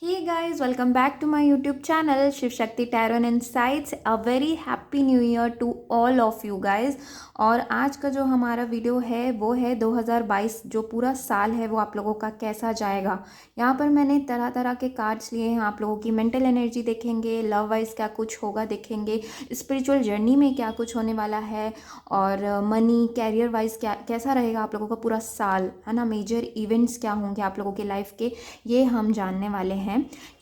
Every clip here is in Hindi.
Hey guys, welcome back to my YouTube channel Shiv Shakti Tarot and Insights. A very happy new year to all of you guys. और आज का जो हमारा वीडियो है वो है 2022 जो पूरा साल है वो आप लोगों का कैसा जाएगा। यहाँ पर मैंने तरह तरह के कार्ड्स लिए हैं। आप लोगों की मेंटल एनर्जी देखेंगे, लव वाइज क्या कुछ होगा देखेंगे, स्पिरिचुअल जर्नी में क्या कुछ होने वाला है, और मनी कैरियर वाइज क्या कैसा रहेगा आप लोगों का पूरा साल, है ना। मेजर इवेंट्स क्या होंगे आप लोगों के लाइफ के, ये हम जानने वाले हैं।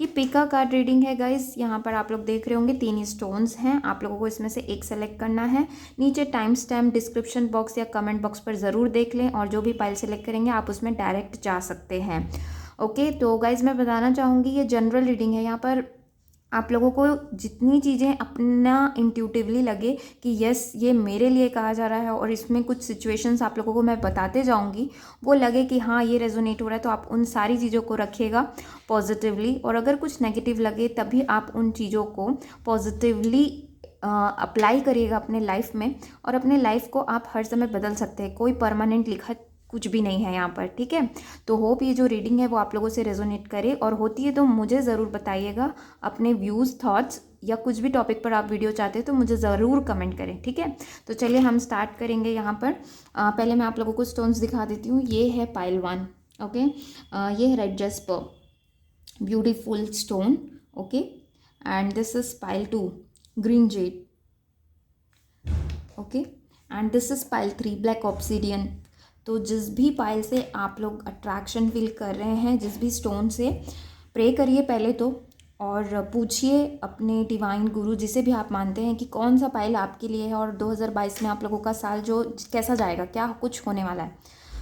ये पिका कार्ड रीडिंग है गाइस। यहाँ पर आप लोग देख रहे होंगे 3 स्टोन्स हैं। आप लोगों को इसमें से एक सेलेक्ट करना है। नीचे टाइम स्टैम्प डिस्क्रिप्शन बॉक्स या कमेंट बॉक्स पर ज़रूर देख लें, और जो भी पाइल सेलेक्ट करेंगे आप उसमें डायरेक्ट जा सकते हैं। ओके, तो गाइज मैं बताना चाहूँगी ये जनरल रीडिंग है। यहाँ पर आप लोगों को जितनी चीज़ें अपना इंट्यूटिवली लगे कि यस ये मेरे लिए कहा जा रहा है, और इसमें कुछ सिचुएशंस आप लोगों को मैं बताते जाऊंगी, वो लगे कि हाँ ये रेजोनेट हो रहा है, तो आप उन सारी चीज़ों को रखिएगा पॉजिटिवली। और अगर कुछ नेगेटिव लगे तभी आप उन चीज़ों को पॉजिटिवली अप्लाई करिएगा अपने लाइफ में, और अपने लाइफ को आप हर समय बदल सकते हैं। कोई परमानेंट लिखा कुछ भी नहीं है यहाँ पर, ठीक है। तो होप ये जो रीडिंग है वो आप लोगों से रेजोनेट करे, और होती है तो मुझे ज़रूर बताइएगा अपने व्यूज़, थॉट्स, या कुछ भी टॉपिक पर आप वीडियो चाहते हैं तो मुझे ज़रूर कमेंट करें, ठीक है। तो चलिए हम स्टार्ट करेंगे। यहाँ पर पहले मैं आप लोगों को स्टोन्स दिखा देती हूँ। ये है पाइल 1, ओके। ये है red jasper, beautiful stone, okay. And this is pile 2, green Z, okay. And this is pile 3, black obsidian. तो जिस भी पाइल से आप लोग अट्रैक्शन फील कर रहे हैं, जिस भी स्टोन से, प्रे करिए पहले तो, और पूछिए अपने डिवाइन गुरु जिसे भी आप मानते हैं कि कौन सा पाइल आपके लिए है, और 2022 में आप लोगों का साल जो कैसा जाएगा, क्या कुछ होने वाला है,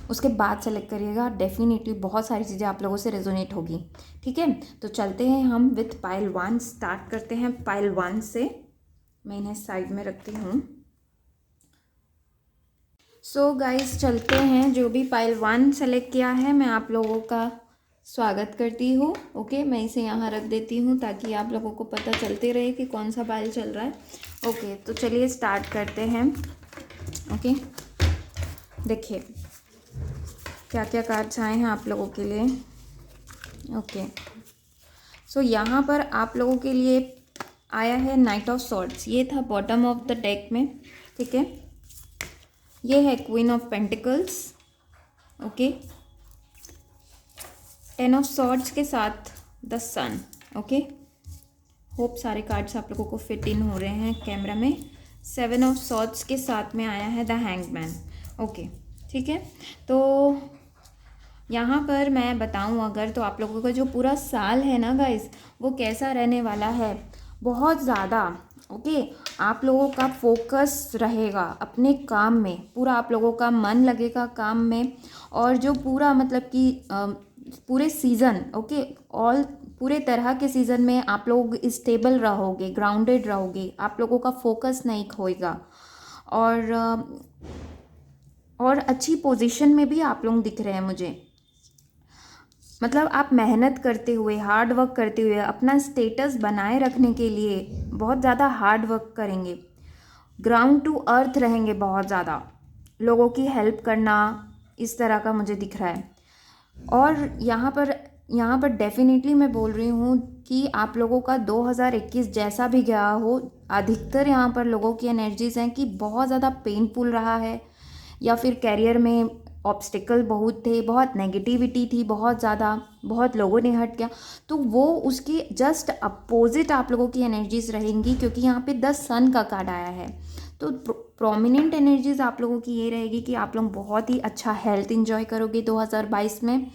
उसके बाद सेलेक्ट करिएगा। डेफिनेटली बहुत सारी चीज़ें आप लोगों से रेजोनेट होगी, ठीक है। तो चलते हैं हम विथ पाइल 1, स्टार्ट करते हैं पाइल 1 से। मैं इन्हें साइड में रखती हूँ। सो गाइस चलते हैं। जो भी पाइल 1 सेलेक्ट किया है मैं आप लोगों का स्वागत करती हूँ, ओके। मैं इसे यहाँ रख देती हूँ ताकि आप लोगों को पता चलते रहे कि कौन सा पाइल चल रहा है, ओके। तो चलिए स्टार्ट करते हैं, ओके। देखिए क्या क्या कार्ड्स आए हैं आप लोगों के लिए, ओके। सो यहाँ पर आप लोगों के लिए आया है नाइट ऑफ सॉर्ड्स। ये था बॉटम ऑफ द डेक में, ठीक है। ये है queen of pentacles, okay. 10 of swords के साथ द सन, ओके। होप सारे कार्ड्स आप लोगों को फिट इन हो रहे हैं कैमरा में। 7 ऑफ सॉर्ड्स के साथ में आया है द हैंगमैन, ओके, ठीक है। तो यहाँ पर मैं बताऊँ अगर, तो आप लोगों का जो पूरा साल है ना गाइस, वो कैसा रहने वाला है, बहुत ज़्यादा, ओके। आप लोगों का फोकस रहेगा अपने काम में, पूरा आप लोगों का मन लगेगा काम में, और जो पूरा मतलब कि पूरे सीज़न, ओके, ऑल पूरे तरह के सीज़न में आप लोग स्टेबल रहोगे, ग्राउंडेड रहोगे, आप लोगों का फोकस नहीं खोएगा, और अच्छी पोजीशन में भी आप लोग दिख रहे हैं मुझे। मतलब आप मेहनत करते हुए, हार्ड वर्क करते हुए अपना स्टेटस बनाए रखने के लिए बहुत ज़्यादा हार्ड वर्क करेंगे, ग्राउंड टू अर्थ रहेंगे, बहुत ज़्यादा लोगों की हेल्प करना, इस तरह का मुझे दिख रहा है। और यहाँ पर डेफिनेटली मैं बोल रही हूँ कि आप लोगों का 2021 जैसा भी गया हो, अधिकतर यहाँ पर लोगों की एनर्जीज हैं कि बहुत ज़्यादा पेनफुल रहा है, या फिर कैरियर में ऑब्स्टिकल बहुत थे, बहुत नेगेटिविटी थी, बहुत ज़्यादा, बहुत लोगों ने हट किया। तो वो उसके जस्ट अपोजिट आप लोगों की एनर्जीज रहेंगी, क्योंकि यहाँ पे 10 सन का कार्ड आया है। तो प्रोमिनेंट एनर्जीज आप लोगों की ये रहेगी कि आप लोग बहुत ही अच्छा हेल्थ इंजॉय करोगे 2022 में।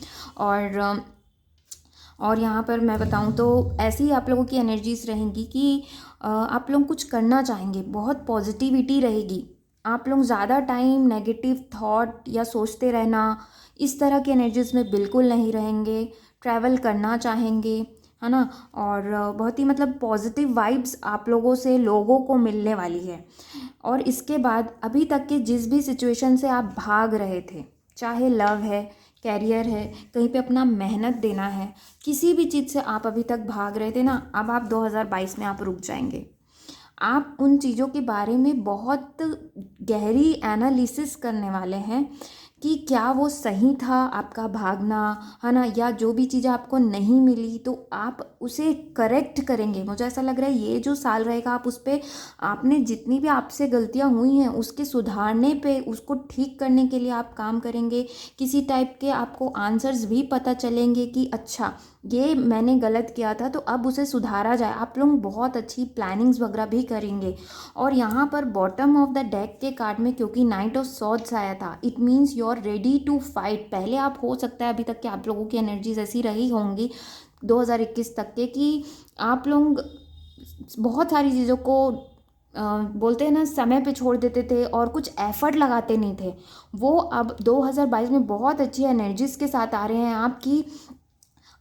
और यहाँ पर मैं बताऊँ तो ऐसी ही आप लोगों की एनर्जीज रहेंगी कि आप लोग कुछ करना चाहेंगे, बहुत पॉजिटिविटी रहेगी। आप लोग ज़्यादा टाइम नेगेटिव थॉट या सोचते रहना, इस तरह की एनर्जीज में बिल्कुल नहीं रहेंगे। ट्रैवल करना चाहेंगे, है ना। और बहुत ही मतलब पॉजिटिव वाइब्स आप लोगों से लोगों को मिलने वाली है। और इसके बाद अभी तक के जिस भी सिचुएशन से आप भाग रहे थे, चाहे लव है, कैरियर है, कहीं पे अपना मेहनत देना है, किसी भी चीज़ से आप अभी तक भाग रहे थे ना, अब आप 2022 में आप रुक जाएंगे। आप उन चीज़ों के बारे में बहुत गहरी एनालिसिस करने वाले हैं कि क्या वो सही था आपका भागना, है ना, या जो भी चीज़ें आपको नहीं मिली तो आप उसे करेक्ट करेंगे। मुझे ऐसा लग रहा है ये जो साल रहेगा आप उस पे, आपने जितनी भी आपसे गलतियां हुई हैं उसके सुधारने पे, उसको ठीक करने के लिए आप काम करेंगे। किसी टाइप के आपको आंसर्स भी पता चलेंगे कि अच्छा ये मैंने गलत किया था तो अब उसे सुधारा जाए। आप लोग बहुत अच्छी प्लानिंग्स वगैरह भी करेंगे। और यहाँ पर बॉटम ऑफ द डेक के कार्ड में क्योंकि नाइट ऑफ सॉर्ड्स आया था, it means you are ready to fight. पहले आप हो सकता है अभी तक के आप लोगों की एनर्जीज ऐसी रही होंगी 2021 तक के कि आप लोग बहुत सारी चीज़ों को बोलते हैं ना समय पे छोड़ देते थे और कुछ एफर्ट लगाते नहीं थे। वो अब 2022 में बहुत अच्छी एनर्जीज के साथ आ रहे हैं आपकी।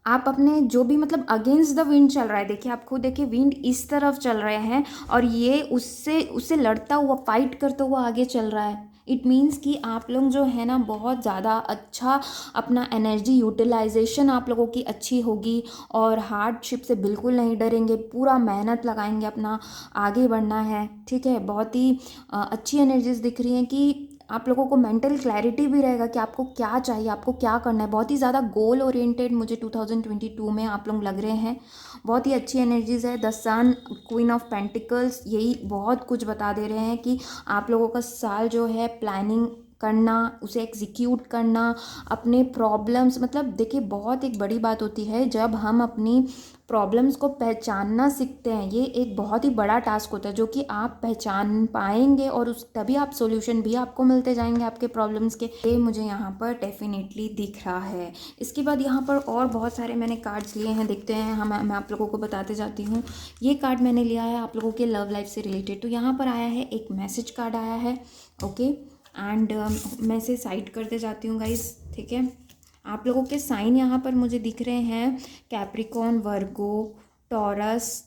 आप अपने जो भी मतलब अगेंस्ट द विंड चल रहा है, देखिए आप खुद देखिए विंड इस तरफ चल रहे हैं और ये उससे उससे लड़ता हुआ फाइट करता हुआ आगे चल रहा है। इट मीन्स कि आप लोग जो है ना बहुत ज़्यादा अच्छा अपना एनर्जी यूटिलाइजेशन आप लोगों की अच्छी होगी और हार्डशिप से बिल्कुल नहीं डरेंगे, पूरा मेहनत लगाएंगे, अपना आगे बढ़ना है। ठीक है, बहुत ही अच्छी एनर्जीज दिख रही हैं कि आप लोगों को मेंटल क्लैरिटी भी रहेगा कि आपको क्या चाहिए, आपको क्या करना है। बहुत ही ज़्यादा गोल ओरिएंटेड मुझे 2022 में आप लोग लग रहे हैं। बहुत ही अच्छी एनर्जीज है। The sun, queen of pentacles, यही बहुत कुछ बता दे रहे हैं कि आप लोगों का साल जो है प्लानिंग करना, उसे एग्जीक्यूट करना, अपने प्रॉब्लम्स, मतलब देखिए बहुत एक बड़ी बात होती है जब हम अपनी प्रॉब्लम्स को पहचानना सीखते हैं। ये एक बहुत ही बड़ा टास्क होता है जो कि आप पहचान पाएंगे और उस तभी आप सॉल्यूशन भी आपको मिलते जाएंगे आपके प्रॉब्लम्स के। ये मुझे यहाँ पर डेफिनेटली दिख रहा है। इसके बाद यहाँ पर और बहुत सारे मैंने कार्ड्स लिए हैं, देखते हैं। मैं आप लोगों को बताते जाती हूँ। ये कार्ड मैंने लिया है आप लोगों के लव लाइफ से रिलेटेड। तो यहाँ पर आया है एक मैसेज कार्ड आया है, ओके। एंड मैं इसे साइड करते जाती हूँ गाइस, ठीक है। आप लोगों के साइन यहाँ पर मुझे दिख रहे हैं कैप्रिकॉन, वर्गो, टॉरस,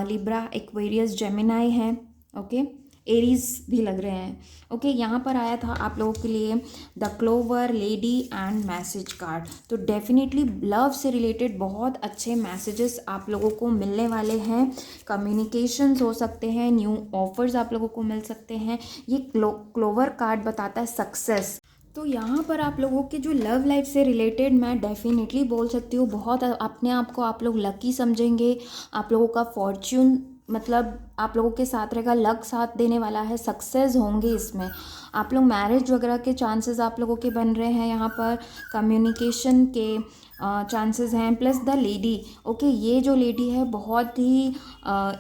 लिब्रा, एक्वेरियस, जेमिनाई हैं, ओके। एरीज भी लग रहे हैं, ओके। यहाँ पर आया था आप लोगों के लिए the clover, lady and message card. तो डेफिनेटली लव से रिलेटेड बहुत अच्छे मैसेजेस आप लोगों को मिलने वाले हैं। कम्युनिकेशंस हो सकते हैं, न्यू ऑफर्स आप लोगों को मिल सकते हैं। ये क्लोवर कार्ड बताता है सक्सेस। तो यहाँ पर आप लोगों के जो लव लाइफ से रिलेटेड मैं डेफिनेटली बोल सकती हूँ बहुत अपने आप को आप लोग लकी समझेंगे। आप लोगों का फॉर्च्यून मतलब आप लोगों के साथ रहेगा, लक साथ देने वाला है, सक्सेस होंगे इसमें। आप लोग मैरिज वगैरह के चांसेस आप लोगों के बन रहे हैं। यहाँ पर कम्युनिकेशन के चांसेस हैं, प्लस द लेडी, ओके। ये जो लेडी है बहुत ही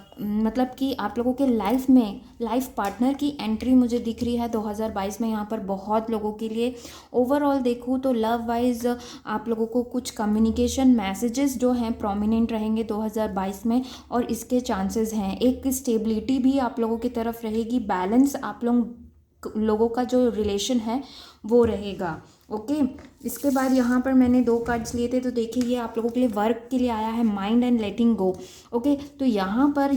मतलब कि आप लोगों के लाइफ में लाइफ पार्टनर की एंट्री मुझे दिख रही है 2022 में यहाँ पर बहुत लोगों के लिए। ओवरऑल देखूँ तो लव वाइज आप लोगों को कुछ कम्युनिकेशन मैसेजेस जो हैं प्रोमिनेंट रहेंगे 2022 में, और इसके चांसेस हैं। एक स्टेबिलिटी भी आप लोगों की तरफ रहेगी, बैलेंस आप लोगों का जो रिलेशन है वो रहेगा, ओके। इसके बाद यहाँ पर मैंने 2 कार्ड्स लिए थे, तो देखिए ये आप लोगों के लिए वर्क के लिए आया है mind and letting go, okay. तो यहाँ पर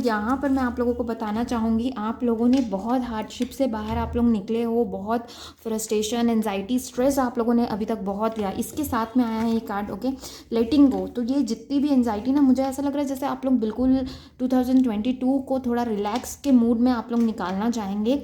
मैं आप लोगों को बताना चाहूँगी आप लोगों ने बहुत हार्डशिप से बाहर आप लोग निकले हो, बहुत फ्रस्ट्रेशन, एंजाइटी, स्ट्रेस आप लोगों ने अभी तक बहुत लिया। इसके साथ में आया है ये कार्ड, ओके, लेटिंग गो। तो ये जितनी भी एंजाइटी ना, मुझे ऐसा लग रहा है जैसे आप लोग बिल्कुल 2022 को थोड़ा रिलैक्स के मूड में आप लोग निकालना चाहेंगे,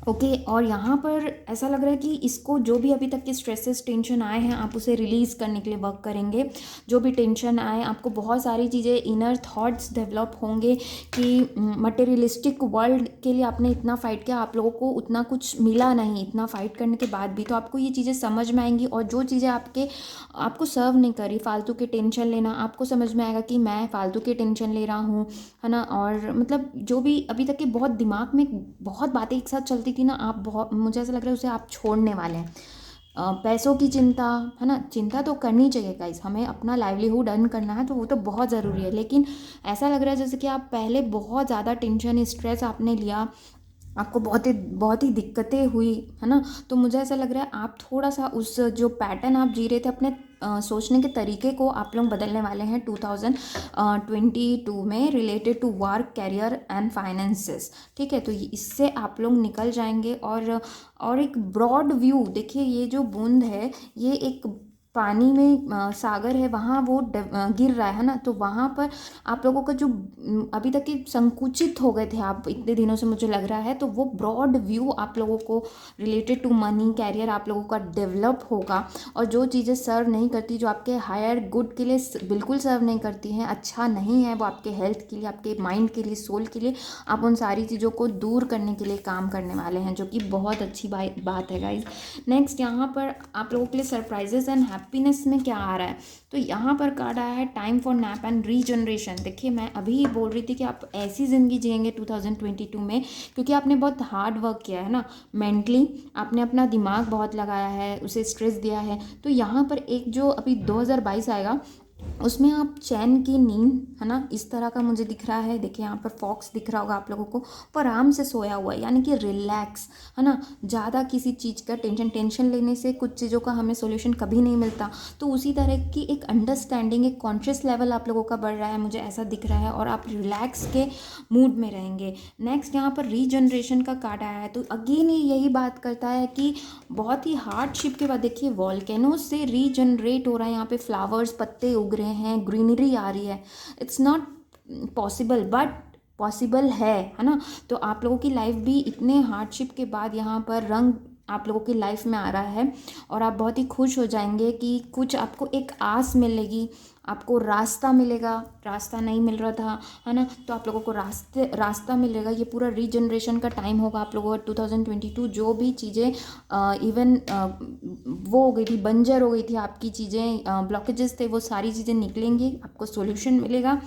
ओके। और यहाँ पर ऐसा लग रहा है कि इसको जो भी अभी तक के स्ट्रेसेस, टेंशन आए हैं, आप उसे रिलीज़ करने के लिए वर्क करेंगे। जो भी टेंशन आए, आपको बहुत सारी चीज़ें, इनर थॉट्स डेवलप होंगे कि मटेरियलिस्टिक वर्ल्ड के लिए आपने इतना फ़ाइट किया, आप लोगों को उतना कुछ मिला नहीं, इतना फ़ाइट करने के बाद भी। तो आपको ये चीज़ें समझ में आएंगी और जो चीज़ें आपको सर्व नहीं करी, फालतू के टेंशन लेना, आपको समझ में आएगा कि मैं फालतू के टेंशन ले रहा हूँ, है ना। और मतलब जो भी अभी तक के बहुत दिमाग में बहुत बातें एक साथ चलती थी ना, आप बहुत, मुझे ऐसा लग रहा है उसे आप छोड़ने वाले हैं। पैसों की चिंता, है ना, चिंता तो करनी चाहिए गाइस, हमें अपना लाइवलीहुड अर्न करना है तो वो तो बहुत ज़रूरी है। लेकिन ऐसा लग रहा है जैसे कि आप पहले बहुत ज़्यादा टेंशन, स्ट्रेस आपने लिया, आपको बहुत ही दिक्कतें हुई, है ना। तो मुझे ऐसा लग रहा है आप थोड़ा सा उस जो पैटर्न आप जी रहे थे, अपने सोचने के तरीके को आप लोग बदलने वाले हैं 2022 में, related to work, career and finances, ठीक है। तो इससे आप लोग निकल जाएंगे और एक ब्रॉड व्यू, देखिए ये जो बूंद है ये एक पानी में सागर है वहाँ वो गिर रहा है ना, तो वहाँ पर आप लोगों का जो अभी तक के संकुचित हो गए थे आप इतने दिनों से, मुझे लग रहा है, तो वो ब्रॉड व्यू आप लोगों को रिलेटेड टू मनी कैरियर आप लोगों का डेवलप होगा। और जो चीज़ें सर्व नहीं करती, जो आपके हायर गुड के लिए बिल्कुल सर्व नहीं करती हैं, अच्छा नहीं है वो आपके हेल्थ के लिए, आपके माइंड के लिए, सोल के लिए, आप उन सारी चीज़ों को दूर करने के लिए काम करने वाले हैं, जो कि बहुत अच्छी बात है गाइज। नेक्स्ट यहाँ पर आप लोगों के लिए सरप्राइजेस एंड हैप्पीनेस में क्या आ रहा है, तो यहाँ पर कार्ड आया है time for nap and regeneration. देखिए मैं अभी ही बोल रही थी कि आप ऐसी ज़िंदगी जिएंगे 2022 में, क्योंकि आपने बहुत हार्ड वर्क किया है ना, मेंटली आपने अपना दिमाग बहुत लगाया है, उसे स्ट्रेस दिया है। तो यहाँ पर एक जो अभी 2022 आएगा उसमें आप चैन की नींद, है ना, इस तरह का मुझे दिख रहा है। देखिए यहाँ पर फॉक्स दिख रहा होगा आप लोगों को, पर आराम से सोया हुआ है, यानी कि रिलैक्स, है ना, ज़्यादा किसी चीज़ का टेंशन लेने से कुछ चीज़ों का हमें सॉल्यूशन कभी नहीं मिलता। तो उसी तरह की एक अंडरस्टैंडिंग, एक कॉन्शियस लेवल आप लोगों का बढ़ रहा है, मुझे ऐसा दिख रहा है, और आप रिलैक्स के मूड में रहेंगे। नेक्स्ट यहाँ पर रीजनरेशन का कार्ड आया है, तो अगेन ये यही बात करता है कि बहुत ही हार्डशिप के बाद देखिए वॉल्केनोज से रीजनरेट हो रहा है, यहाँ पे फ्लावर्स, पत्ते उग रहे हैं, ग्रीनरी आ रही है। It's not possible but possible है ना। तो आप लोगों की लाइफ भी इतने हार्डशिप के बाद यहाँ पर रंग आप लोगों की लाइफ में आ रहा है, और आप बहुत ही खुश हो जाएंगे कि कुछ आपको एक आस मिलेगी, आपको रास्ता मिलेगा, रास्ता नहीं मिल रहा था, है ना, तो आप लोगों को रास्ता मिलेगा। ये पूरा रीजनरेशन का टाइम होगा आप लोगों का 2022। जो भी चीज़ें इवन वो हो गई थी, बंजर हो गई थी आपकी चीज़ें, ब्लॉकेजेस थे, वो सारी चीज़ें निकलेंगी, आपको सॉल्यूशन मिलेगा।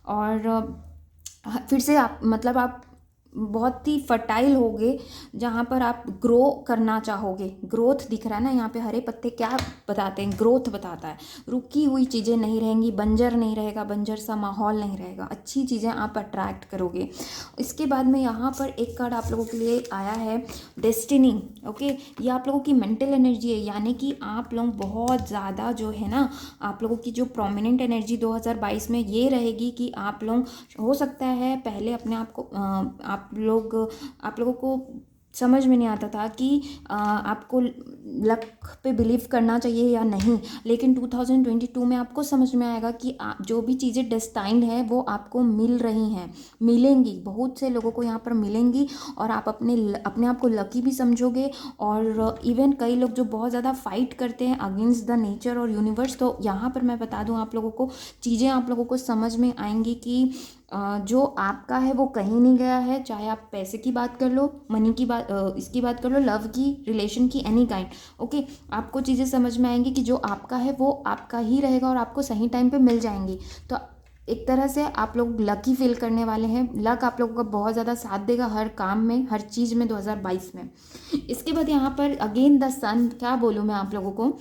और फिर से आप मतलब आप बहुत ही फर्टाइल होगे, जहाँ पर आप ग्रो करना चाहोगे। ग्रोथ दिख रहा है ना यहाँ पे, हरे पत्ते क्या बताते हैं, ग्रोथ बताता है। रुकी हुई चीज़ें नहीं रहेंगी, बंजर नहीं रहेगा, बंजर सा माहौल नहीं रहेगा, अच्छी चीज़ें आप अट्रैक्ट करोगे। इसके बाद में यहाँ पर एक कार्ड आप लोगों के लिए आया है डेस्टिनी। ओके, ये आप लोगों की मेंटल एनर्जी है, यानी कि आप लोग बहुत ज़्यादा जो है ना, आप लोगों की जो प्रोमिनेंट एनर्जी 2022 में ये रहेगी कि आप लोग, हो सकता है पहले अपने आप को आप लोगों को समझ में नहीं आता था कि आपको लक पे बिलीव करना चाहिए या नहीं, लेकिन 2022 में आपको समझ में आएगा कि जो भी चीज़ें डेस्टाइंड है वो आपको मिल रही हैं, मिलेंगी, बहुत से लोगों को यहाँ पर मिलेंगी, और आप अपने आप को लकी भी समझोगे। और इवन कई लोग जो बहुत ज़्यादा फाइट करते हैं अगेंस्ट द नेचर और यूनिवर्स, तो यहाँ पर मैं बता दूँ आप लोगों को, चीज़ें आप लोगों को समझ में आएंगी कि जो आपका है वो कहीं नहीं गया है। चाहे आप पैसे की बात कर लो, मनी की बात, इसकी बात कर लो, लव की, रिलेशन की, एनी काइंड। ओके, आपको चीज़ें समझ में आएंगी कि जो आपका है वो आपका ही रहेगा, और आपको सही टाइम पे मिल जाएंगी। तो एक तरह से आप लोग लकी फील करने वाले हैं, लक आप लोगों का बहुत ज़्यादा साथ देगा हर काम में, हर चीज़ में 2022 में। इसके बाद यहाँ पर अगेन द सन, क्या बोलूँ मैं आप लोगों को,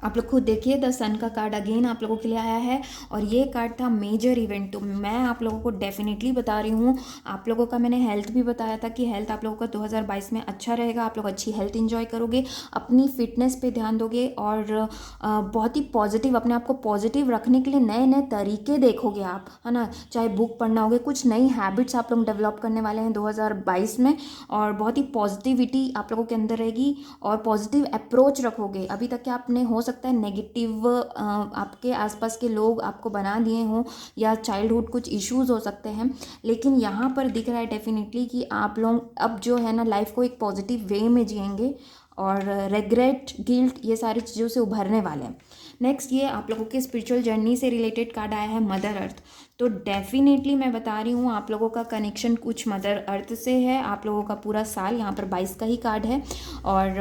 आप लोग खुद देखिए, द सन का कार्ड अगेन आप लोगों के लिए आया है, और ये कार्ड था मेजर इवेंट। तो मैं आप लोगों को डेफिनेटली बता रही हूँ, आप लोगों का मैंने हेल्थ भी बताया था कि हेल्थ आप लोगों का 2022 में अच्छा रहेगा, आप लोग अच्छी हेल्थ एंजॉय करोगे, अपनी फिटनेस पे ध्यान दोगे, और बहुत ही पॉजिटिव, अपने आप को पॉजिटिव रखने के लिए नए नए तरीके देखोगे आप, है ना, चाहे बुक पढ़ना होगे, कुछ नई हैबिट्स आप लोग डेवलप करने वाले हैं 2022 में, और बहुत ही पॉजिटिविटी आप लोगों के अंदर रहेगी, और पॉजिटिव अप्रोच रखोगे। अभी तक क्या आपने हो सकता है नेगेटिव आपके आसपास के लोग आपको बना दिए हों, या चाइल्डहुड कुछ इश्यूज हो सकते हैं, लेकिन यहाँ पर दिख रहा है डेफिनेटली कि आप लोग अब जो है ना लाइफ को एक पॉजिटिव वे में जिएंगे, और रेग्रेट, गिल्ट, ये सारी चीज़ों से उभरने वाले हैं। नेक्स्ट ये आप लोगों के स्पिरिचुअल जर्नी से रिलेटेड कार्ड आया है मदर अर्थ। तो डेफिनेटली मैं बता रही हूँ आप लोगों का कनेक्शन कुछ मदर अर्थ से है। आप लोगों का पूरा साल, यहाँ पर 22 का ही कार्ड है, और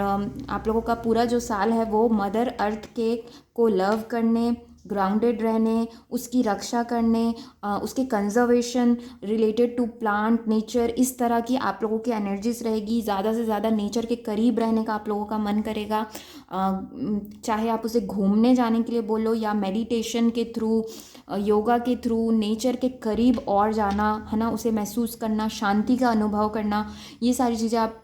आप लोगों का पूरा जो साल है वो मदर अर्थ के को लव करने, ग्राउंडेड रहने, उसकी रक्षा करने, उसके conservation related to plant, nature, इस तरह की आप लोगों की एनर्जीज रहेगी। ज़्यादा से ज़्यादा नेचर के करीब रहने का आप लोगों का मन करेगा, चाहे आप उसे घूमने जाने के लिए बोलो, या मेडिटेशन के थ्रू, योगा के थ्रू नेचर के करीब और जाना, है ना, उसे महसूस करना, शांति का अनुभव करना, ये सारी चीज़ें आप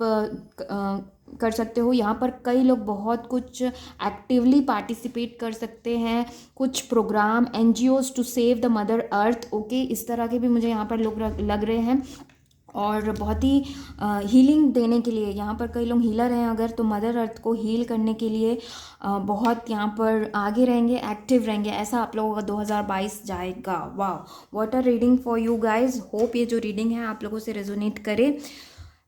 कर सकते हो। यहाँ पर कई लोग बहुत कुछ एक्टिवली पार्टिसिपेट कर सकते हैं, कुछ program, NGOs to save the mother earth, okay, इस तरह के भी मुझे यहाँ पर लोग लग रहे हैं। और बहुत ही हीलिंग देने के लिए, यहाँ पर कई लोग हीलर हैं अगर, तो मदर अर्थ को हील करने के लिए बहुत यहाँ पर आगे रहेंगे, एक्टिव रहेंगे। ऐसा आप लोगों का 2022 जाएगा। वाह, what a reading for you guys. Hope ये जो रीडिंग है आप लोगों से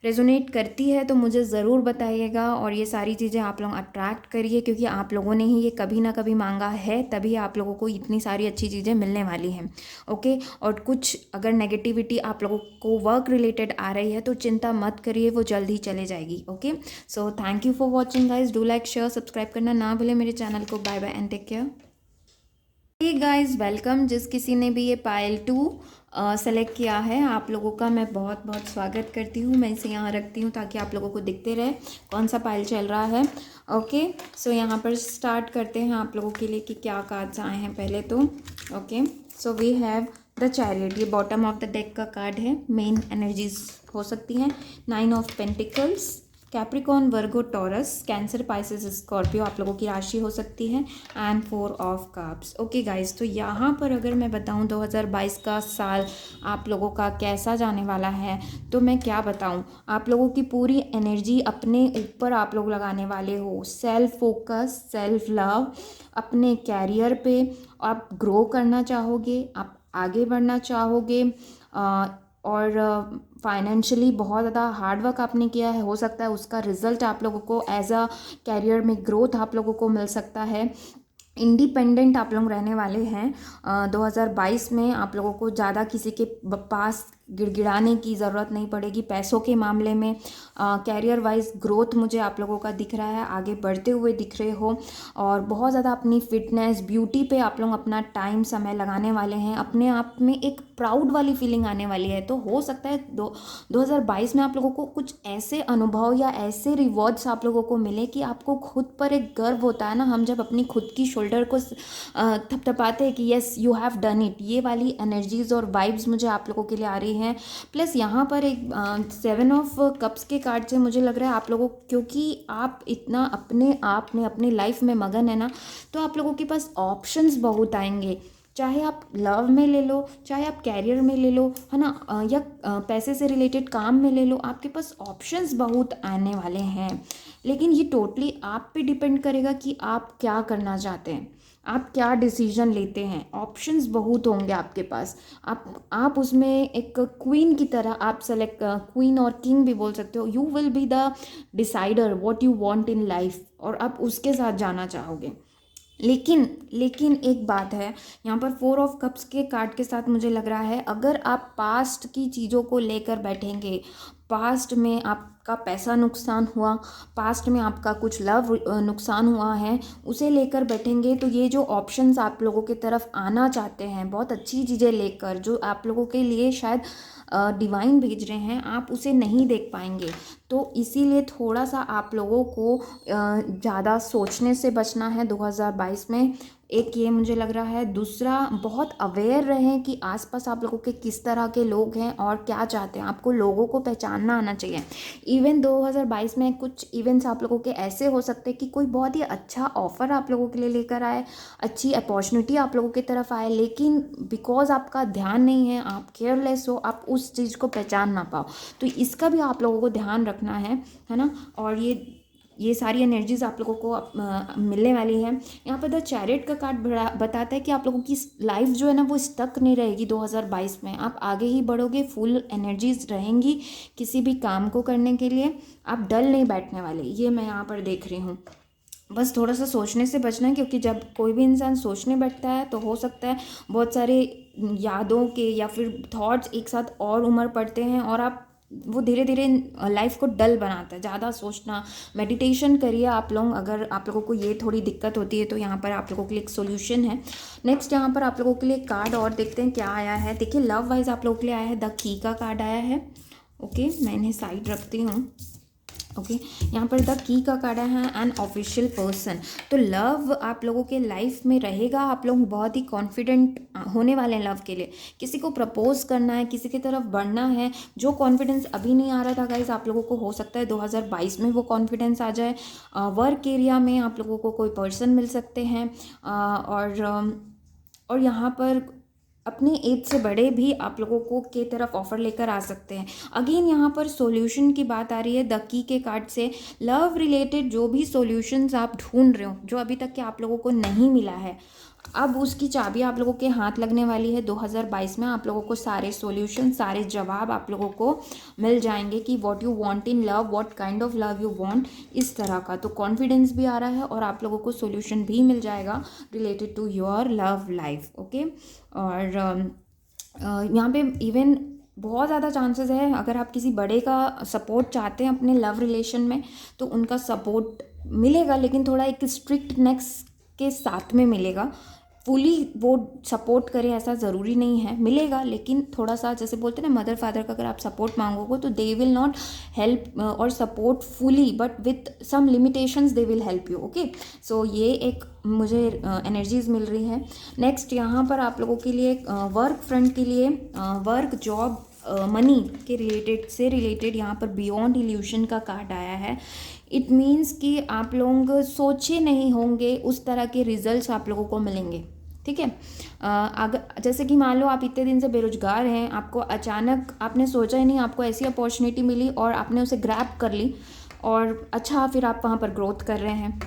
रेजोनेट करती है तो मुझे ज़रूर बताइएगा। और ये सारी चीज़ें आप लोग अट्रैक्ट करिए, क्योंकि आप लोगों ने ही ये कभी ना कभी मांगा है, तभी आप लोगों को इतनी सारी अच्छी चीज़ें मिलने वाली हैं। ओके, और कुछ अगर नेगेटिविटी आप लोगों को वर्क रिलेटेड आ रही है तो चिंता मत करिए, वो जल्द ही चले जाएगी। Okay, so thank you for watching guys. Do like, share, subscribe करना ना भूलें मेरे चैनल को। Bye bye and take care. Hey guys, welcome. जिस किसी ने भी ये पायल 2 सेलेक्ट किया है, आप लोगों का मैं बहुत बहुत स्वागत करती हूँ। मैं इसे यहाँ रखती हूँ ताकि आप लोगों को दिखते रहे कौन सा पायल चल रहा है। ओके, सो यहाँ पर स्टार्ट करते हैं आप लोगों के लिए कि क्या कार्ड्स आए हैं पहले तो। Okay, so we have the chariot. ये बॉटम ऑफ द डेक का कार्ड है। मेन एनर्जीज हो सकती हैं 9 of pentacles, Capricorn, Virgo, Taurus, Cancer, Pisces, Scorpio आप लोगों की राशि हो सकती है, and 4 of cups. Okay guys, तो यहाँ पर अगर मैं बताऊँ 2022 का साल आप लोगों का कैसा जाने वाला है, तो मैं क्या बताऊँ। आप लोगों की पूरी एनर्जी अपने ऊपर आप लोग लगाने वाले हो। सेल्फ फोकस, सेल्फ लव, अपने कैरियर पे आप ग्रो करना चाहोगे, आप आगे बढ़ना चाहोगे, और फाइनेंशियली बहुत ज़्यादा हार्ड वर्क आपने किया है, हो सकता है उसका रिजल्ट आप लोगों को एज अ कैरियर में ग्रोथ आप लोगों को मिल सकता है। इंडिपेंडेंट आप लोग रहने वाले हैं। 2022 में आप लोगों को ज़्यादा किसी के पास गिड़गिड़ाने की ज़रूरत नहीं पड़ेगी पैसों के मामले में। कैरियर वाइज ग्रोथ मुझे आप लोगों का दिख रहा है, आगे बढ़ते हुए दिख रहे हो, और बहुत ज़्यादा अपनी फिटनेस, ब्यूटी पे आप लोग अपना टाइम, समय लगाने वाले हैं। अपने आप में एक प्राउड वाली फीलिंग आने वाली है। तो हो सकता है 2022 में आप लोगों को कुछ ऐसे अनुभव या ऐसे रिवॉर्ड्स आप लोगों को मिले कि आपको खुद पर एक गर्व होता है ना, हम जब अपनी खुद की शोल्डर को थपथपाते हैं कि yes you have done it. ये वाली एनर्जीज और वाइब्स मुझे आप लोगों के लिए आ रही हैं। प्लस यहाँ पर एक 7 ऑफ कप्स के कार्ड से मुझे लग रहा है आप लोगों, क्योंकि आप इतना अपने आप में अपनी लाइफ में मगन है ना, तो आप लोगों के पास ऑप्शंस बहुत आएंगे। चाहे आप लव में ले लो, चाहे आप कैरियर में ले लो, है ना, या पैसे से रिलेटेड काम में ले लो, आपके पास ऑप्शंस बहुत आने वाले हैं। लेकिन ये टोटली आप पे डिपेंड करेगा कि आप क्या करना चाहते हैं, आप क्या डिसीजन लेते हैं। ऑप्शंस बहुत होंगे आपके पास। आप उसमें एक क्वीन की तरह आप सेलेक्ट, क्वीन और किंग भी बोल सकते हो। You will be the decider what you want in life, और आप उसके साथ जाना चाहोगे। लेकिन एक बात है, यहाँ पर 4 ऑफ कप्स के कार्ड के साथ मुझे लग रहा है अगर आप पास्ट की चीज़ों को लेकर बैठेंगे, पास्ट में आपका पैसा नुकसान हुआ, पास्ट में आपका कुछ लव नुकसान हुआ है, उसे लेकर बैठेंगे, तो ये जो ऑप्शंस आप लोगों की तरफ आना चाहते हैं बहुत अच्छी चीज़ें लेकर, जो आप लोगों के लिए शायद डिवाइन भेज रहे हैं, आप उसे नहीं देख पाएंगे। तो इसीलिए थोड़ा सा आप लोगों को ज़्यादा सोचने से बचना है 2022 में। एक ये मुझे लग रहा है। दूसरा, बहुत अवेयर रहें कि आसपास आप लोगों के किस तरह के लोग हैं और क्या चाहते हैं। आपको लोगों को पहचानना आना चाहिए। इवन 2022 में कुछ इवेंट्स आप लोगों के ऐसे हो सकते हैं कि कोई बहुत ही अच्छा ऑफ़र आप लोगों के लिए लेकर आए, अच्छी अपॉर्चुनिटी आप लोगों की तरफ आए, लेकिन बिकॉज आपका ध्यान नहीं है, आप केयरलेस हो, आप उस चीज़ को पहचान ना पाओ। तो इसका भी आप लोगों को ध्यान रखना है ना। और ये सारी एनर्जीज आप लोगों को मिलने वाली है। यहाँ पर द चैरियट का कार्ड बताता है कि आप लोगों की लाइफ जो है ना वो स्टक नहीं रहेगी 2022 में। आप आगे ही बढ़ोगे, फुल एनर्जीज रहेंगी किसी भी काम को करने के लिए। आप डल नहीं बैठने वाले, ये मैं यहाँ पर देख रही हूँ। बस थोड़ा सा सोचने से बचना है, क्योंकि जब कोई भी इंसान सोचने बैठता है तो हो सकता है बहुत सारे यादों के या फिर थॉट्स एक साथ और उमड़ पड़ते हैं, और वो धीरे धीरे लाइफ को डल बनाता है। ज़्यादा सोचना, मेडिटेशन करिए आप लोग। अगर आप लोगों को ये थोड़ी दिक्कत होती है तो यहाँ पर आप लोगों के लिए एक सोल्यूशन है। नेक्स्ट यहाँ पर आप लोगों के लिए कार्ड और देखते हैं क्या आया है। देखिए, लव वाइज आप लोगों के लिए आया है द की का कार्ड आया है। ओके, मैं इन्हें साइड रखती हूँ। ओके, यहाँ पर द की का कार्ड है एन ऑफिशियल पर्सन। तो लव आप लोगों के लाइफ में रहेगा। आप लोग बहुत ही कॉन्फिडेंट होने वाले हैं लव के लिए। किसी को प्रपोज करना है, किसी की तरफ बढ़ना है। जो कॉन्फिडेंस अभी नहीं आ रहा था गाइस, आप लोगों को हो सकता है 2022 में वो कॉन्फिडेंस आ जाए। वर्क एरिया में आप लोगों को कोई पर्सन मिल सकते हैं। और यहाँ पर अपने एज से बड़े भी आप लोगों को के तरफ ऑफर लेकर आ सकते हैं। अगेन यहाँ पर सॉल्यूशन की बात आ रही है द की के कार्ड से। लव रिलेटेड जो भी सॉल्यूशंस आप ढूंढ रहे हो, जो अभी तक के आप लोगों को नहीं मिला है, अब उसकी चाबी आप लोगों के हाथ लगने वाली है। 2022 में आप लोगों को सारे सॉल्यूशन, सारे जवाब आप लोगों को मिल जाएंगे कि what you want in love, what kind of love you want, इस तरह का। तो कॉन्फिडेंस भी आ रहा है और आप लोगों को सॉल्यूशन भी मिल जाएगा related to your love life. Okay, और यहाँ पे इवन बहुत ज़्यादा चांसेस है, अगर आप किसी बड़े का सपोर्ट चाहते हैं अपने लव रिलेशन में तो उनका सपोर्ट मिलेगा, लेकिन थोड़ा एक स्ट्रिक्टनेस के साथ में मिलेगा। फुली वो सपोर्ट करे ऐसा ज़रूरी नहीं है, मिलेगा, लेकिन थोड़ा सा जैसे बोलते हैं ना मदर फादर का अगर आप सपोर्ट मांगोगे तो दे विल नॉट हेल्प और support fully, but with some limitations they will help you. Okay, so ये एक मुझे एनर्जीज मिल रही है। नेक्स्ट यहाँ पर आप लोगों के लिए वर्क फ्रंट के लिए, वर्क जॉब मनी के रिलेटेड यहाँ पर बियॉन्ड इल्यूशन का कार्ड आया है। इट मीन्स कि आप लोग सोचे नहीं होंगे उस तरह के रिजल्ट्स आप लोगों को मिलेंगे। ठीक है, अगर जैसे कि मान लो आप इतने दिन से बेरोजगार हैं, आपको अचानक आपने सोचा ही नहीं, आपको ऐसी अपॉर्चुनिटी मिली और आपने उसे ग्रैब कर ली और अच्छा फिर आप वहाँ पर ग्रोथ कर रहे हैं।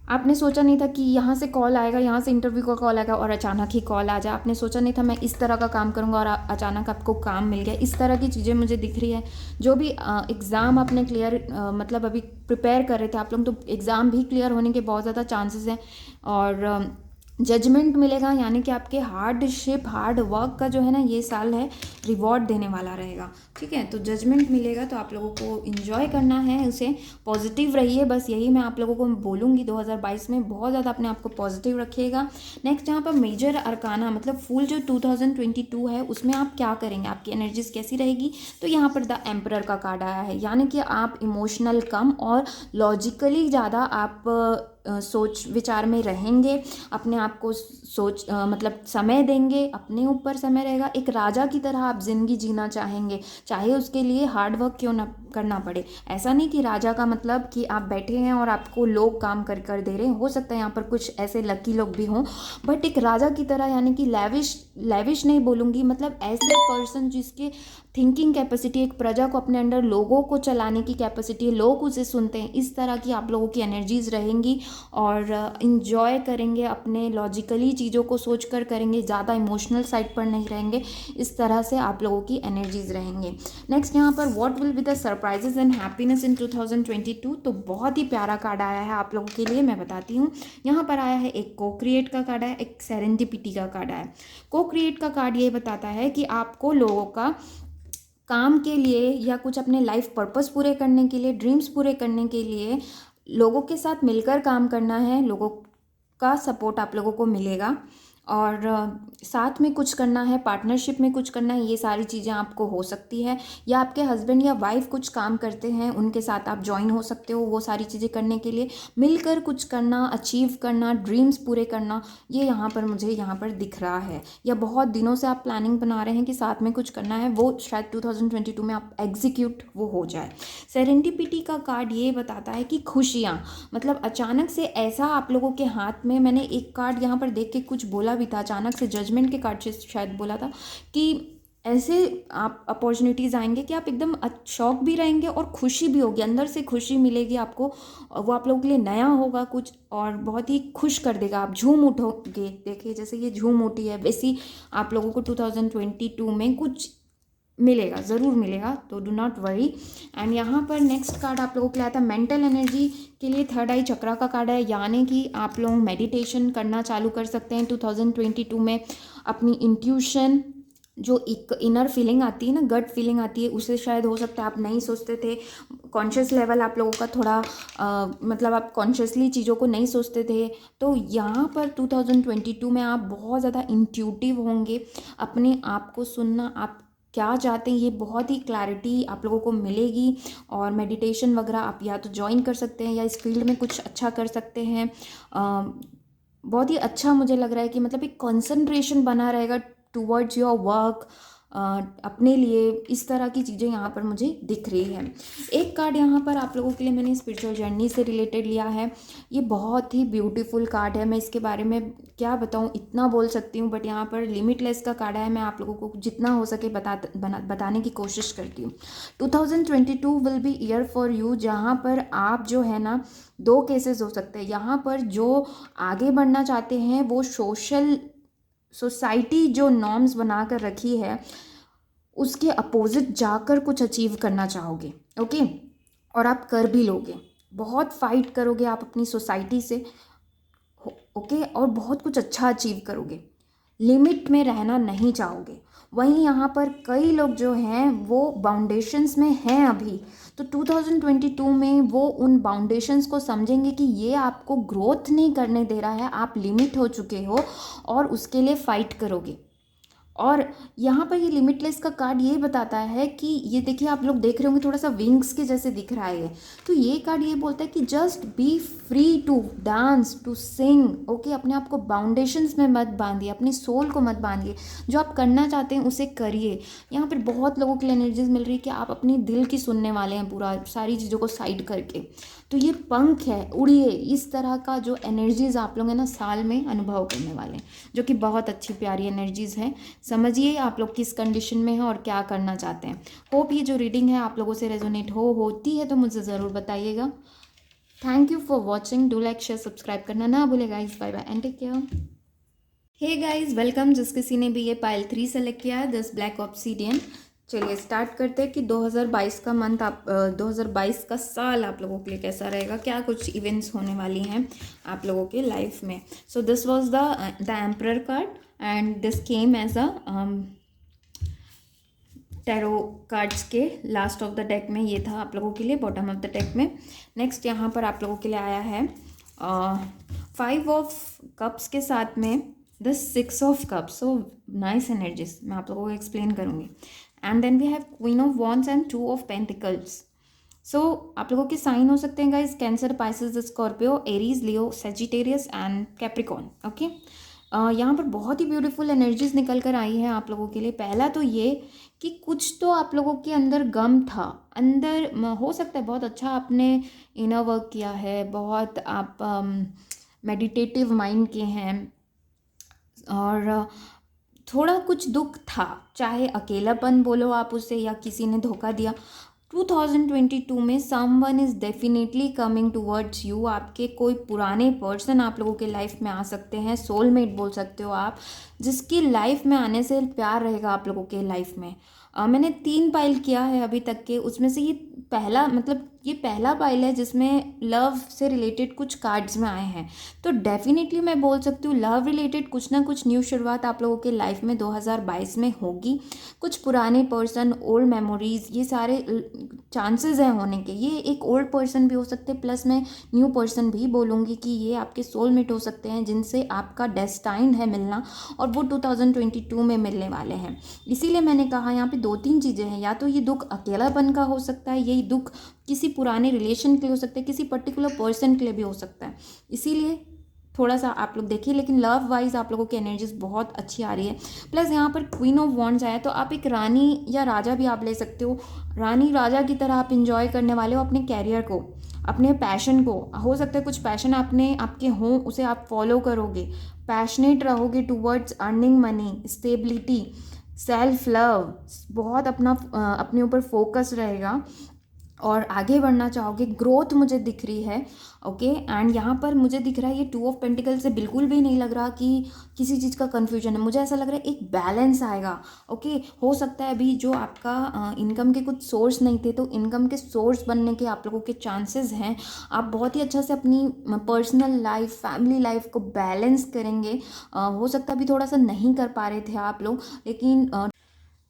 आपने सोचा नहीं था कि यहाँ से कॉल आएगा, यहाँ से इंटरव्यू का कॉल आएगा और अचानक ही कॉल आ जाए। आपने सोचा नहीं था मैं इस तरह का काम करूँगा और अचानक आपको काम मिल गया। इस तरह की चीज़ें मुझे दिख रही है। जो भी एग्ज़ाम आपने क्लियर मतलब अभी प्रिपेयर कर रहे थे आप लोग, तो एग्ज़ाम भी क्लियर होने के बहुत ज़्यादा चांसेस हैं। और जजमेंट मिलेगा, यानी कि आपके हार्डशिप, हार्ड वर्क का जो है ना ये साल है रिवॉर्ड देने वाला रहेगा। ठीक है, तो जजमेंट मिलेगा, तो आप लोगों को इन्जॉय करना है उसे। पॉजिटिव रहिए, बस यही मैं आप लोगों को बोलूँगी। 2022 में बहुत ज़्यादा अपने आप को पॉजिटिव रखिएगा। नेक्स्ट यहाँ पर मेजर अरकाना मतलब फुल जो 2022 है उसमें आप क्या करेंगे, आपकी एनर्जीज कैसी रहेगी, तो यहाँ पर द एम्परर का कार्ड आया है। यानी कि आप इमोशनल कम और लॉजिकली ज़्यादा आप सोच विचार में रहेंगे, अपने आप को मतलब समय देंगे, अपने ऊपर समय रहेगा। एक राजा की तरह आप जिंदगी जीना चाहेंगे, चाहे उसके लिए हार्ड वर्क क्यों ना करना पड़े। ऐसा नहीं कि राजा का मतलब कि आप बैठे हैं और आपको लोग काम कर कर दे रहे हैं। हो सकता है यहाँ पर कुछ ऐसे लकी लोग भी हों, बट एक राजा की तरह, यानी कि लैविश नहीं बोलूँगी, मतलब ऐसे पर्सन जिसके थिंकिंग कैपेसिटी, एक प्रजा को अपने अंडर लोगों को चलाने की कैपेसिटी है, लोग उसे सुनते हैं, इस तरह की आप लोगों की एनर्जीज रहेंगी। और इन्जॉय करेंगे, अपने लॉजिकली चीज़ों को सोच कर करेंगे, ज़्यादा इमोशनल साइड पर नहीं रहेंगे। इस तरह से आप लोगों की एनर्जीज रहेंगे। नेक्स्ट यहाँ पर what will be the surprises and happiness in 2022, तो बहुत ही प्यारा कार्ड आया है आप लोगों के लिए, मैं बताती हूँ। यहाँ पर आया है एक को क्रिएट का कार्ड है, एक सेरेंडिपिटी का कार्ड है। को क्रिएट का कार्ड ये बताता है कि आपको लोगों का काम के लिए या कुछ अपने लाइफ पर्पस पूरे करने के लिए, ड्रीम्स पूरे करने के लिए लोगों के साथ मिलकर काम करना है। लोगों का सपोर्ट आप लोगों को मिलेगा और साथ में कुछ करना है, पार्टनरशिप में कुछ करना है। ये सारी चीज़ें आपको हो सकती है, या आपके हस्बैंड या वाइफ कुछ काम करते हैं, उनके साथ आप ज्वाइन हो सकते हो वो सारी चीज़ें करने के लिए। मिलकर कुछ करना, अचीव करना, ड्रीम्स पूरे करना, ये यहाँ पर मुझे यहाँ पर दिख रहा है। या बहुत दिनों से आप प्लानिंग बना रहे हैं कि साथ में कुछ करना है, वो शायद 2022 में आप एग्जीक्यूट वो हो जाए। सेरेंडिपिटी का कार्ड ये बताता है कि खुशियाँ, मतलब अचानक से ऐसा आप लोगों के हाथ में, मैंने एक कार्ड यहाँ पर देख के कुछ बोला भी था, अचानक से जजमेंट के कार्ड से शायद बोला था कि ऐसे आप अपॉर्चुनिटीज़ आएंगे कि आप एकदम शॉक भी रहेंगे और खुशी भी होगी, अंदर से खुशी मिलेगी आपको। वो आप लोगों के लिए नया होगा कुछ और बहुत ही खुश कर देगा, आप झूम उठोगे। देखिए जैसे ये झूम उठी है, वैसी आप लोगों को 2022 में कुछ मिलेगा, ज़रूर मिलेगा, तो डू नॉट वरी। एंड यहाँ पर नेक्स्ट कार्ड आप लोगों के लिए आता है मेंटल एनर्जी के लिए थर्ड आई चक्रा का कार्ड है। यानी कि आप लोग मेडिटेशन करना चालू कर सकते हैं 2022 में। अपनी इंट्यूशन, जो एक इनर फीलिंग आती है ना, गट फीलिंग आती है, उसे शायद हो सकता है आप नहीं सोचते थे। कॉन्शियस लेवल आप लोगों का थोड़ा मतलब आप कॉन्शियसली चीज़ों को नहीं सोचते थे, तो यहाँ पर 2022 में आप बहुत ज़्यादा इंट्यूटिव होंगे। अपने आप को सुनना, आप क्या चाहते हैं, ये बहुत ही क्लैरिटी आप लोगों को मिलेगी। और मेडिटेशन वगैरह आप या तो ज्वाइन कर सकते हैं या इस फील्ड में कुछ अच्छा कर सकते हैं। बहुत ही अच्छा मुझे लग रहा है कि मतलब एक कंसंट्रेशन बना रहेगा टूवर्ड्स योर वर्क। अपने लिए, इस तरह की चीज़ें यहाँ पर मुझे दिख रही है। एक कार्ड यहाँ पर आप लोगों के लिए मैंने स्पिरिचुअल जर्नी से रिलेटेड लिया है। ये बहुत ही ब्यूटीफुल कार्ड है, मैं इसके बारे में क्या बताऊँ, इतना बोल सकती हूँ, बट यहाँ पर लिमिटलेस का कार्ड है। मैं आप लोगों को जितना हो सके बताने की कोशिश करती हूँ। 2022 will be year for you, जहाँ पर आप जो है ना, दो केसेस हो सकते हैं यहाँ पर। जो आगे बढ़ना चाहते हैं वो सोसाइटी जो नॉर्म्स बना कर रखी है उसके अपोजिट जाकर कुछ अचीव करना चाहोगे, ओके, और आप कर भी लोगे। बहुत फाइट करोगे आप अपनी सोसाइटी से, ओके, और बहुत कुछ अच्छा अचीव करोगे। लिमिट में रहना नहीं चाहोगे। वहीं यहाँ पर कई लोग जो हैं वो बाउंडेशंस में हैं अभी, तो 2022 में वो उन बाउंडेशंस को समझेंगे कि ये आपको ग्रोथ नहीं करने दे रहा है, आप लिमिट हो चुके हो और उसके लिए फ़ाइट करोगे। और यहाँ पर ये लिमिटलेस का कार्ड ये बताता है कि ये देखिए, आप लोग देख रहे होंगे थोड़ा सा विंग्स के जैसे दिख रहा है ये, तो ये कार्ड ये बोलता है कि just be free to dance, to sing, okay. अपने आप को बाउंडेशंस में मत बांधिए, अपनी सोल को मत बांधिए, जो आप करना चाहते हैं उसे करिए। यहाँ पर बहुत लोगों के लिए एनर्जीज मिल रही है कि आप अपनी दिल की सुनने वाले हैं, पूरा सारी चीज़ों को साइड करके। तो ये पंख है, उड़िए, इस तरह का जो एनर्जीज आप लोग हैं ना साल में अनुभव करने वाले हैं, जो कि बहुत अच्छी प्यारी एनर्जीज है। समझिए आप लोग किस कंडीशन में हैं और क्या करना चाहते हैं। होप ये जो रीडिंग है आप लोगों से रेजोनेट होती है तो मुझे ज़रूर बताइएगा। Thank you for watching, do like share subscribe करना ना भूले guys. Bye bye and take care. Hey guys, welcome. जिस किसी ने भी ये पाइल 3 सेलेक्ट किया है, दिस ब्लैक ऑब्सीडियन। चलिए स्टार्ट करते हैं कि 2022 का मंथ, 2022 का साल आप लोगों के लिए कैसा रहेगा, क्या कुछ इवेंट्स होने वाली हैं आप लोगों के लाइफ में। So this was the emperor card and this came as a tarot cards के लास्ट ऑफ द डेक में, ये था आप लोगों के लिए बॉटम ऑफ द डेक में। नेक्स्ट यहाँ पर आप लोगों के लिए आया है 5 ऑफ कप्स के साथ में the 6 of cups. So nice energies, मैं आप लोगों को एक्सप्लेन करूँगी। And then we have queen of wands and 2 of pentacles. So आप लोगों के साइन हो सकते हैं guys Cancer, Pisces, Scorpio, Aries, Leo, Sagittarius and Capricorn, okay. यहाँ पर बहुत ही ब्यूटीफुल एनर्जीज निकल कर आई हैं आप लोगों के लिए। पहला तो ये कि कुछ तो आप लोगों के अंदर गम था, अंदर हो सकता है बहुत अच्छा आपने इनर वर्क किया है, बहुत आप मेडिटेटिव माइंड के हैं, और थोड़ा कुछ दुख था, चाहे अकेलापन बोलो आप उसे या किसी ने धोखा दिया। 2022 में someone is definitely coming towards you. आपके कोई पुराने पर्सन आप लोगों के लाइफ में आ सकते हैं, सोलमेट बोल सकते हो आप, जिसकी लाइफ में आने से प्यार रहेगा आप लोगों के लाइफ में। मैंने 3 पाइल किया है अभी तक के, उसमें से ये पहला, मतलब ये पहला पाइल है जिसमें लव से रिलेटेड कुछ कार्ड्स में आए हैं। तो डेफिनेटली मैं बोल सकती हूँ लव रिलेटेड कुछ ना कुछ न्यू शुरुआत आप लोगों के लाइफ में 2022 में होगी। कुछ पुराने पर्सन, ओल्ड मेमोरीज, ये सारे चांसेस हैं होने के। ये एक ओल्ड पर्सन भी हो सकते हैं, प्लस मैं न्यू पर्सन भी बोलूँगी कि ये आपके सोलमेट हो सकते हैं जिनसे आपका डेस्टाइन है मिलना, और वो 2022 में मिलने वाले हैं। इसीलिए मैंने कहा यहाँ पे 2-3 चीज़ें हैं, या तो ये दुख अकेलापन का हो सकता है, यही दुख किसी पुराने रिलेशन के लिए हो सकता है, किसी पर्टिकुलर पर्सन के लिए भी हो सकता है। इसीलिए थोड़ा सा आप लोग देखिए, लेकिन लव वाइज आप लोगों की एनर्जीज बहुत अच्छी आ रही है। प्लस यहाँ पर क्वीन ऑफ वॉन्ड्स आया, तो आप एक रानी या राजा भी आप ले सकते हो। रानी राजा की तरह आप इंजॉय करने वाले हो अपने कैरियर को, अपने पैशन को। हो सकता है कुछ पैशन आपके हों, उसे आप फॉलो करोगे, पैशनेट रहोगे towards earning money, stability, self love, बहुत अपने ऊपर फोकस रहेगा और आगे बढ़ना चाहोगे। ग्रोथ मुझे दिख रही है, ओके। एंड यहाँ पर मुझे दिख रहा है ये 2 ऑफ पेंटिकल से बिल्कुल भी नहीं लग रहा कि किसी चीज़ का कन्फ्यूजन है। मुझे ऐसा लग रहा है एक बैलेंस आएगा, ओके। हो सकता है अभी जो आपका इनकम के कुछ सोर्स नहीं थे, तो इनकम के सोर्स बनने के आप लोगों के चांसेस हैं। आप बहुत ही अच्छा से अपनी पर्सनल लाइफ, फैमिली लाइफ को बैलेंस करेंगे। हो सकता है अभी थोड़ा सा नहीं कर पा रहे थे आप लोग, लेकिन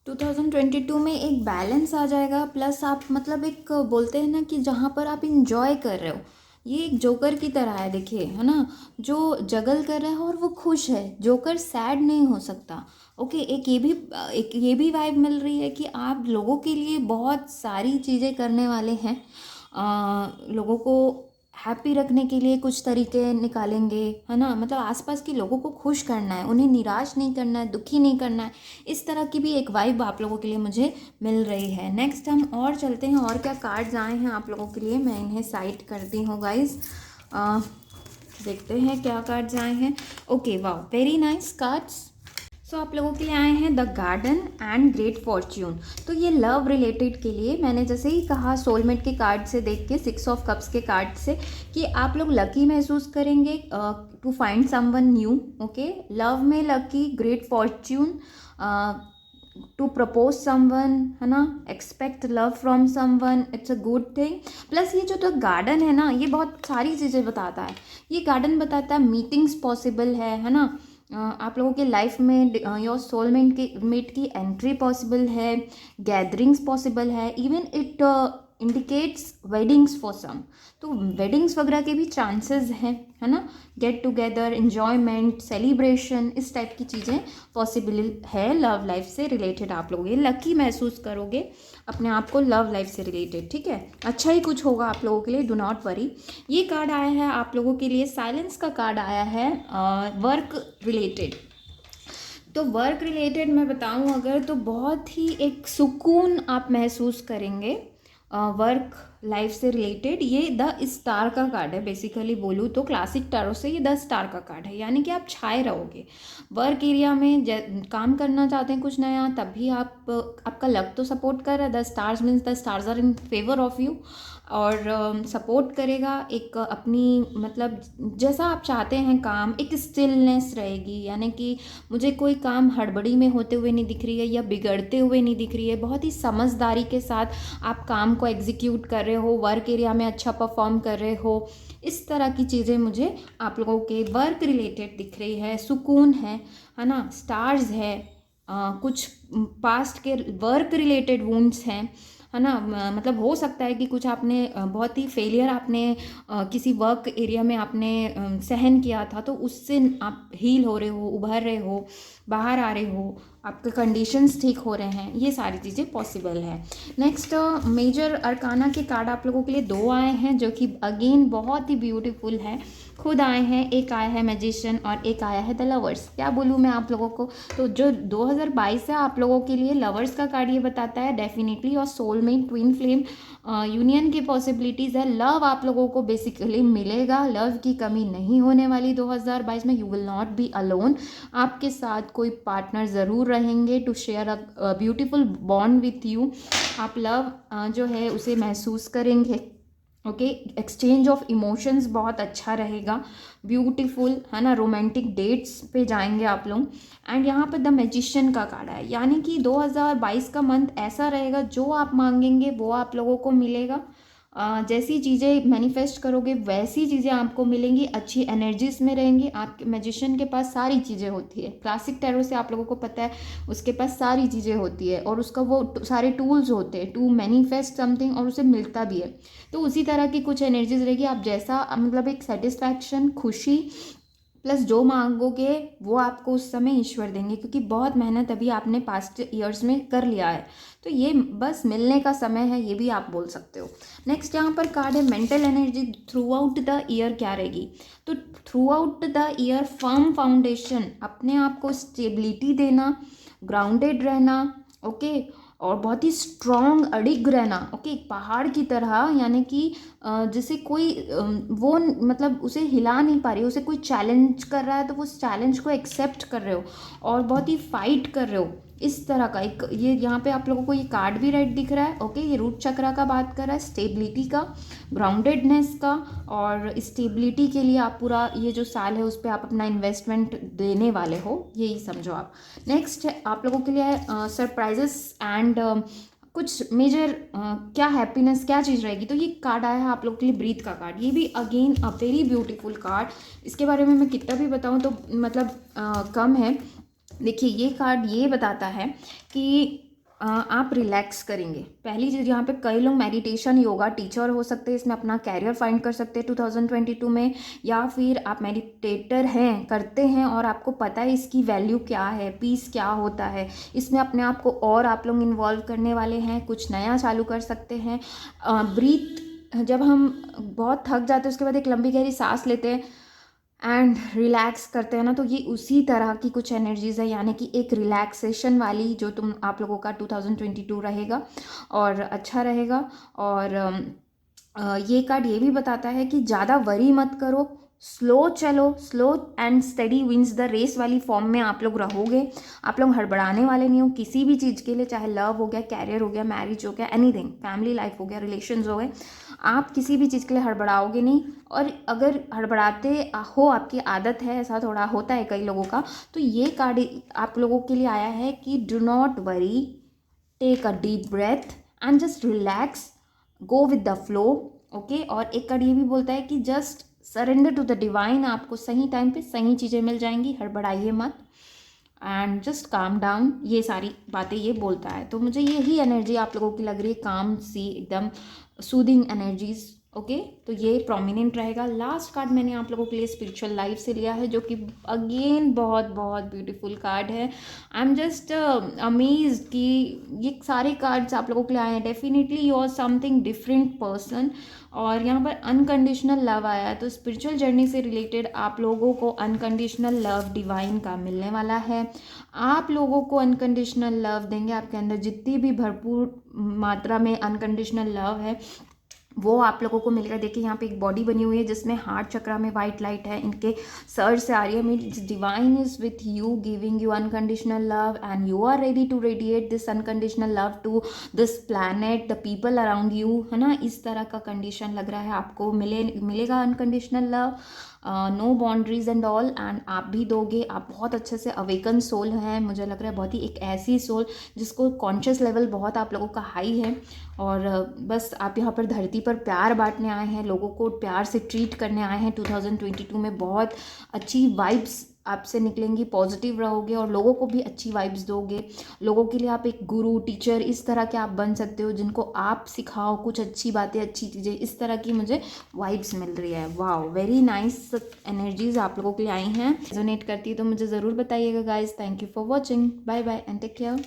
2022 में एक बैलेंस आ जाएगा। प्लस आप मतलब एक बोलते हैं ना कि जहाँ पर आप इंजॉय कर रहे हो, ये एक जोकर की तरह है, देखिए, है ना, जो जगल कर रहा है और वो खुश है। जोकर सैड नहीं हो सकता, ओके। एक ये भी वाइब मिल रही है कि आप लोगों के लिए बहुत सारी चीज़ें करने वाले हैं। लोगों को हैप्पी रखने के लिए कुछ तरीके निकालेंगे, है ना। मतलब आसपास के लोगों को खुश करना है, उन्हें निराश नहीं करना है, दुखी नहीं करना है। इस तरह की भी एक वाइब आप लोगों के लिए मुझे मिल रही है। नेक्स्ट हम और चलते हैं, और क्या कार्ड्स आए हैं आप लोगों के लिए, मैं इन्हें साइड करती हूँ गाइज। देखते हैं क्या कार्ड्स आए हैं। Okay, wow, very nice cards. So आप लोगों के लिए आए हैं the garden and great fortune. तो ये लव रिलेटेड के लिए मैंने जैसे ही कहा सोलमेट के कार्ड से देख के, 6 ऑफ कप्स के कार्ड से, कि आप लोग लकी महसूस करेंगे to find someone new. Okay, love में lucky, great fortune, to propose someone, है ना, expect love from someone, it's a good thing. Plus ये जो तो गार्डन है ना, ये बहुत सारी चीज़ें बताता है। ये गार्डन बताता है मीटिंग्स पॉसिबल है ना। आप लोगों के लाइफ में योर सोलमेट की एंट्री पॉसिबल है, गैदरिंग्स पॉसिबल है, even it indicates weddings for some. तो वेडिंग्स वगैरह के भी चांसेस हैं, है ना। गेट टुगेदर, एन्जॉयमेंट, सेलिब्रेशन, इस टाइप की चीज़ें पॉसिबल है लव लाइफ से रिलेटेड। आप लोग ये लकी महसूस करोगे अपने आप को लव लाइफ से रिलेटेड, ठीक है। अच्छा ही कुछ होगा आप लोगों के लिए, डू नॉट वरी। ये कार्ड आया है आप लोगों के लिए, साइलेंस का कार्ड आया है, वर्क रिलेटेड। तो वर्क रिलेटेड मैं बताऊं अगर, तो बहुत ही एक सुकून आप महसूस करेंगे वर्क लाइफ से रिलेटेड। ये द स्टार का कार्ड है, बेसिकली बोलूँ तो क्लासिक टैरो से ये द स्टार का कार्ड है, यानी कि आप छाए रहोगे वर्क एरिया में। काम करना चाहते हैं कुछ नया, तब भी आपका लक तो सपोर्ट कर रहा है। The stars means the stars are in favour of you, और सपोर्ट करेगा एक अपनी, मतलब जैसा आप चाहते हैं काम, एक स्टिलनेस रहेगी, यानी कि मुझे कोई काम हड़बड़ी में होते हुए नहीं दिख रही है या बिगड़ते हुए नहीं दिख रही है। बहुत ही समझदारी के साथ आप काम को एग्जीक्यूट कर रहे हो, वर्क एरिया में अच्छा परफॉर्म कर रहे हो। इस तरह की चीज़ें मुझे आप लोगों के वर्क रिलेटेड दिख रही है। सुकून है ना, स्टार्स है, कुछ पास्ट के वर्क रिलेटेड वुंड्स हैं, है ना। मतलब हो सकता है कि कुछ आपने बहुत ही फेलियर आपने किसी वर्क एरिया में आपने सहन किया था, तो उससे आप हील हो रहे हो, उभर रहे हो, बाहर आ रहे हो, आपके कंडीशंस ठीक हो रहे हैं। ये सारी चीज़ें पॉसिबल है। नेक्स्ट मेजर अरकाना के कार्ड आप लोगों के लिए 2 आए हैं, जो कि अगेन बहुत ही ब्यूटीफुल है। खुद आए हैं, एक आया है मैजिशियन और एक आया है द लवर्स। क्या बोलूँ मैं आप लोगों को, तो जो 2022 है आप लोगों के लिए लवर्स का कार्ड ये बताता है डेफिनेटली, और सोलमेट ट्विन फ्लेम यूनियन की पॉसिबिलिटीज़ है। लव आप लोगों को बेसिकली मिलेगा, लव की कमी नहीं होने वाली 2022 में। You will not be alone, आपके साथ कोई पार्टनर ज़रूर रहेंगे to share a beautiful bond with you. आप लव जो है उसे महसूस करेंगे। ओके, एक्सचेंज ऑफ इमोशंस बहुत अच्छा रहेगा, ब्यूटीफुल, है ना। रोमांटिक डेट्स पे जाएंगे आप लोग। एंड यहाँ पर द मैजिशियन का कार्ड है, यानी कि 2022 का मंथ ऐसा रहेगा, जो आप मांगेंगे वो आप लोगों को मिलेगा। जैसी चीज़ें मैनिफेस्ट करोगे वैसी चीज़ें आपको मिलेंगी, अच्छी एनर्जीज में रहेंगी। आपके मैजिशियन के पास सारी चीज़ें होती है, क्लासिक टैरो से आप लोगों को पता है उसके पास सारी चीज़ें होती है, और उसका वो सारे टूल्स होते हैं टू मैनिफेस्ट समथिंग, और उसे मिलता भी है। तो उसी तरह की कुछ एनर्जीज रहेगी। आप जैसा मतलब एक सेटिस्फैक्शन, खुशी, प्लस जो मांगोगे वो आपको उस समय ईश्वर देंगे, क्योंकि बहुत मेहनत अभी आपने पास्ट ईयर्स में कर लिया है, तो ये बस मिलने का समय है, ये भी आप बोल सकते हो। नेक्स्ट यहाँ पर कार्ड है mental energy through out the year क्या रहेगी। तो through out the year firm foundation, अपने आप को स्टेबिलिटी देना, ग्राउंडेड रहना, ओके, और बहुत ही स्ट्रॉन्ग अडिग रहना, ओके, एक पहाड़ की तरह, यानी कि जैसे कोई वो मतलब उसे हिला नहीं पा रही है, उसे कोई चैलेंज कर रहा है तो वो उस चैलेंज को एक्सेप्ट कर रहे हो और बहुत ही फाइट कर रहे हो। इस तरह का एक ये यहाँ पे आप लोगों को ये कार्ड भी राइट दिख रहा है। ओके, ये रूट चक्रा का बात कर रहा है, स्टेबिलिटी का, ग्राउंडेडनेस का, और स्टेबिलिटी के लिए आप पूरा ये जो साल है उस पर आप अपना इन्वेस्टमेंट देने वाले हो, यही समझो आप। नेक्स्ट है आप लोगों के लिए सरप्राइजेस एंड कुछ मेजर क्या हैप्पीनेस क्या चीज़ रहेगी। तो ये कार्ड आया है आप लोगों के लिए ब्रीथ का कार्ड, ये भी again a very beautiful card. इसके बारे में मैं कितना भी बताऊँ तो मतलब कम है। देखिए ये कार्ड ये बताता है कि आप रिलैक्स करेंगे। पहली चीज़, यहाँ पे कई लोग मेडिटेशन योगा टीचर हो सकते हैं, इसमें अपना कैरियर फाइंड कर सकते हैं 2022 में, या फिर आप मेडिटेटर हैं, करते हैं और आपको पता है इसकी वैल्यू क्या है, पीस क्या होता है, इसमें अपने आप को और आप लोग इन्वॉल्व करने वाले हैं, कुछ नया चालू कर सकते हैं। ब्रीथ जब हम बहुत थक जाते हैं उसके बाद एक लंबी गहरी सांस लेते हैं एंड रिलैक्स करते हैं ना, तो ये उसी तरह की कुछ एनर्जीज़ है, यानी कि एक रिलैक्सेशन वाली जो आप लोगों का 2022 रहेगा और अच्छा रहेगा। और ये कार्ड ये भी बताता है कि ज़्यादा वरी मत करो, स्लो चलो, slow and steady wins the race वाली फॉर्म में आप लोग रहोगे। आप लोग हड़बड़ाने वाले नहीं हो किसी भी चीज़ के लिए, चाहे लव हो गया, कैरियर हो गया, मैरिज हो गया, एनीथिंग, फैमिली लाइफ हो गया, रिलेशंस हो गए, आप किसी भी चीज़ के लिए हड़बड़ाओगे नहीं। और अगर हड़बड़ाते हो, आपकी आदत है, ऐसा थोड़ा होता है कई लोगों का, तो ये कार्ड आप लोगों के लिए आया है कि do not worry, take a deep breath and just relax, go with the flow. Okay. और एक कार्ड ये भी बोलता है कि just surrender to the divine, आपको सही टाइम पे सही चीज़ें मिल जाएंगी, हड़बड़ाइए मत एंड जस्ट काम डाउन। ये सारी बातें ये बोलता है। तो मुझे यही एनर्जी आप लोगों की लग रही है, काम सी, एकदम सूदिंग एनर्जीज। ओके। तो ये प्रोमिनेंट रहेगा। लास्ट कार्ड मैंने आप लोगों के लिए स्पिरिचुअल लाइफ से लिया है, जो कि अगेन बहुत बहुत ब्यूटीफुल कार्ड है। आई एम जस्ट अमेज्ड कि ये सारे कार्ड्स आप लोगों के लिए आए हैं। Definitely you are something different person. और यहाँ पर अनकंडीशनल लव आया है, तो स्पिरिचुअल जर्नी से रिलेटेड आप लोगों को अनकंडीशनल लव डिवाइन का मिलने वाला है। आप लोगों को अनकंडीशनल लव देंगे। आपके अंदर जितनी भी भरपूर मात्रा में अनकंडीशनल लव है वो आप लोगों को मिलेगा। देखिए यहाँ पे एक बॉडी बनी हुई है जिसमें हार्ट चक्रा में वाइट लाइट है, इनके सर से आ रही है। Means divine is with you, giving you unconditional love and you are ready to radiate this unconditional love to this planet, the people around you, है ना। इस तरह का कंडीशन लग रहा है आपको। मिलेगा unconditional love, no boundaries and all, and आप भी दोगे। आप बहुत अच्छे से अवेकन सोल हैं, मुझे लग रहा है बहुत ही एक ऐसी सोल जिसको कॉन्शियस लेवल बहुत आप लोगों का हाई है। और बस आप यहाँ पर धरती पर प्यार बांटने आए हैं, लोगों को प्यार से ट्रीट करने आए हैं। 2022 में बहुत अच्छी वाइब्स आपसे निकलेंगी, पॉजिटिव रहोगे और लोगों को भी अच्छी वाइब्स दोगे। लोगों के लिए आप एक गुरु, टीचर इस तरह के आप बन सकते हो, जिनको आप सिखाओ कुछ अच्छी बातें, अच्छी चीज़ें। इस तरह की मुझे वाइब्स मिल रही है। वाओ, वेरी नाइस एनर्जीज आप लोगों के लिए आई हैं। रेजोनेट करती है तो मुझे ज़रूर बताइएगा guys. Thank you for watching, bye bye and take care.